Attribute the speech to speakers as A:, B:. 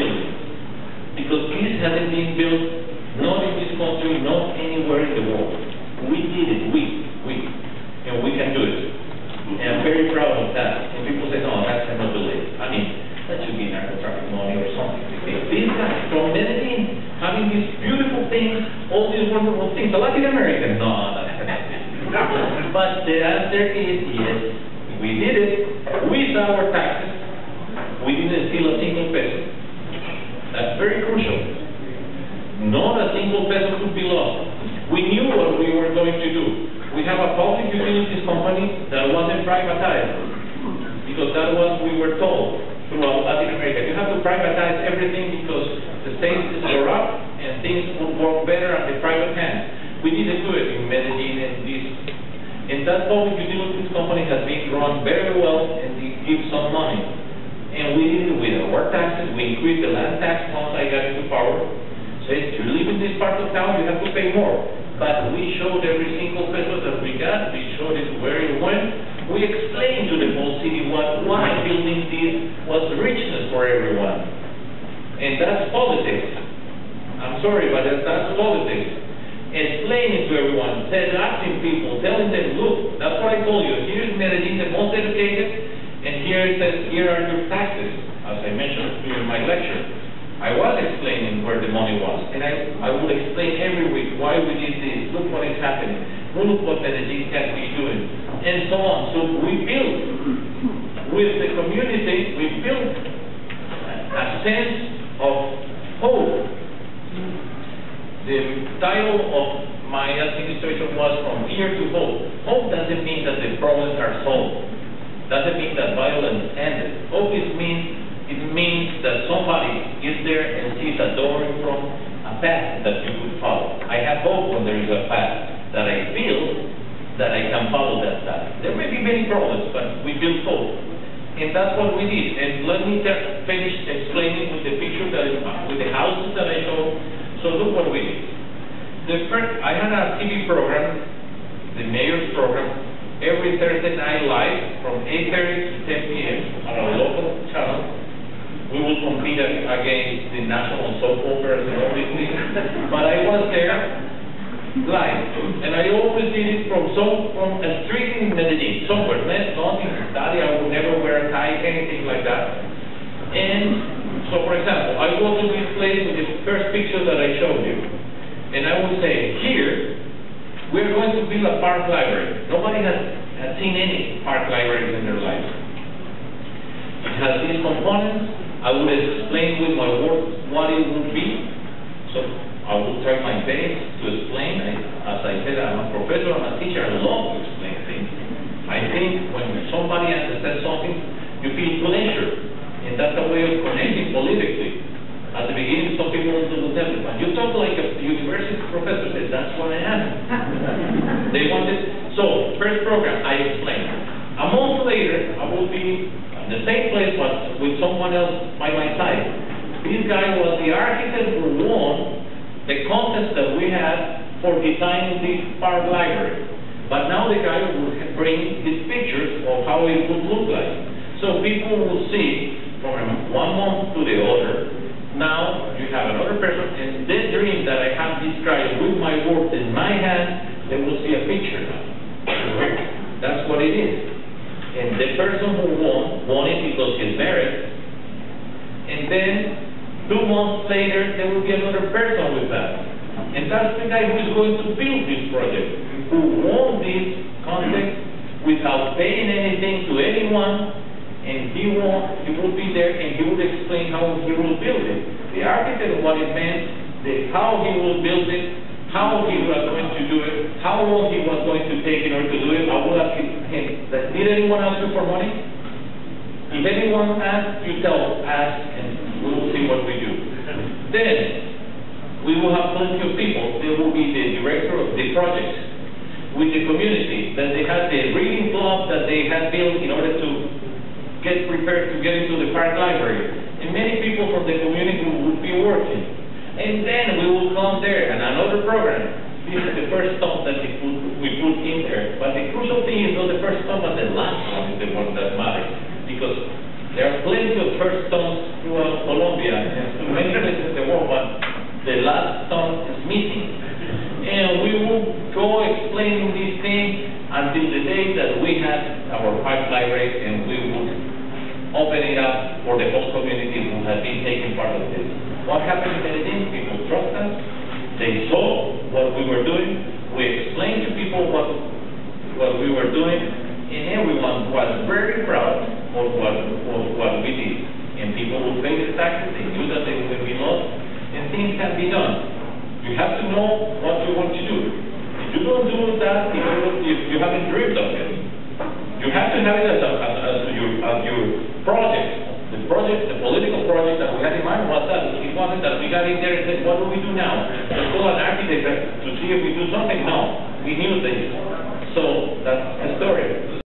A: building. Because this hasn't been built, not in this country, not anywhere in the world. We did it, and we can do it. And I'm very proud of that. And people say, no, that's cannot do it. I mean, that should be narco-traffic money or something. These guys from Medellin, having these beautiful things, all these wonderful things. The Latin American, no. But the answer is yes, we did it with our taxes. We didn't steal a single peso. That's very crucial. Not a single peso could be lost. We knew what we were going to do. We have a public utilities company that wasn't privatized, because that was we were told throughout Latin America. You have to privatize everything because the state is corrupt and things would work better at the private hands. We didn't do it in Medellin and this. And that public utilities company has been run very well and they give some money. And we did it with our taxes. We increased the land tax once I got into power. So if you live in this part of town, you have to pay more. But we showed every single peso that we got. We showed it where it went. We explained to the whole city why building this was richness for everyone. And that's politics. I'm sorry, but that's politics. Explaining to everyone, asking people, telling them, look, that's what I told you. Here's Medellin, the most educated, and here it says, here are your taxes, as I mentioned during my lecture. I was explaining where the money was, and I would explain every week why we did this, look what is happening, look what Medellin can be doing, and so on. So we built, with the community, we built a sense of hope. The title of my administration was From Fear to Hope. Hope doesn't mean that the problems are solved. Doesn't mean that violence ended. Hope it means that somebody is there and sees a door in front, a path that you could follow. I have hope when there is a path that I feel that I can follow that path. There may be many problems, but we build hope. And that's what we did. And let me finish explaining with the picture with the houses that I showed. So look what we did. I had a TV program, the mayor's program, every Thursday night live from 8:30 to 10 p.m. on our local channel. We will compete against the national soap operas and all these things. But I was there live, and I always did it from a street in Medellin, somewhere, not in study. I would never wear a tie, anything like that. And so, for example, I go to this place with the first picture that I showed you, and I would say, here, we're going to build a park library. Nobody has seen any park libraries in their lives. It has these components. I would explain with my words what it would be. So I will try my best to explain. As I said, I'm a professor, I'm a teacher, I love to explain things. I think when somebody understands something, you feel pleasure. And that's a way of connecting politically. At the beginning, some people will tell me, but you talk like a university professor. Said, that's what I am. They wanted. So, first program, I explained. A month later, I will be in the same place, but with someone else by my side. This guy was the architect who won the contest that we had for designing this park library. But now the guy will bring his pictures of how it would look like. So people will see from one month to the other. Now you have another person, and the dream that I have described with my words in my hand, they will see a picture now. That's what it is. And the person who won it because he's married, and then 2 months later there will be another person with that. And that's the guy who is going to build this project, who won this contest without paying anything to anyone. And he would be there and he would explain how he will build it. The architect, what it meant, how he will build it, how he was going to do it, how long he was going to take in order to do it. I will ask him, did anyone ask you for money? If anyone asks, you ask, and we will see what we do. Then, we will have plenty of people. There will be the director of the project with the community, that they had the reading club that they had built in order to get prepared to get into the park library. And many people from the community would be working. And then we will come there and another program. This is the first stop that we put in there. But the crucial thing is not the first stop, but the last one is the one that matters. Because There are plenty of first stones throughout Colombia and in many places in the world, but the last stone is missing. And we will go explaining these things until the day that we have our park library, and we will open it up for the whole community who has been taking part of this. What happened in Medellin? People trust us. They saw what we were doing. We explained to people what we were doing, and everyone was very proud of what we did. And people would pay the taxes. They knew that they would be lost, and things can be done. You have to know what you want to do. If you don't do that, if you haven't dreamed of it, you have to have it as your project. The political project that we had in mind was that. It wasn't that we got in there and said, what do we do now? Let's call an architect to see if we do something. No, we knew this. So that's the story.